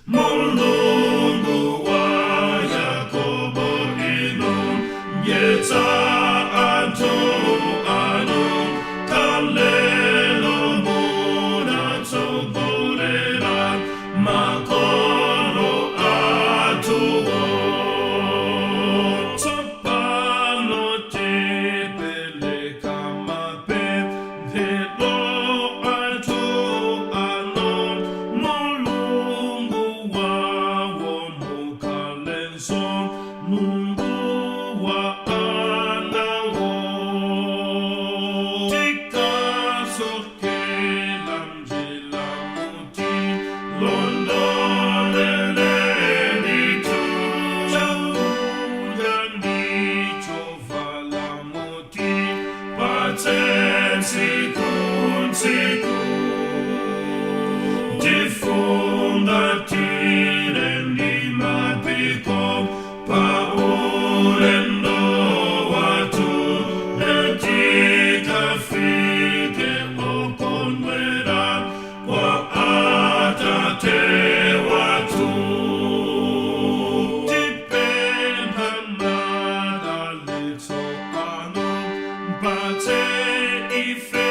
Mulungu wa Yakobo inongetsa anthu anu kalelo munatsogolera makolo athuwo tsopano tipeleka mapemphero athu ano Mulungu wawo mukhalenso Mulungu wa anawo tikasokela njila muti londoleleni chakudya ndichovala muti patsensi kunsiku tifungatire ndi mapiko pa ulendo wathu netikafike okondwera kwa Atate wathu tipempha madalitso anu mpatse ife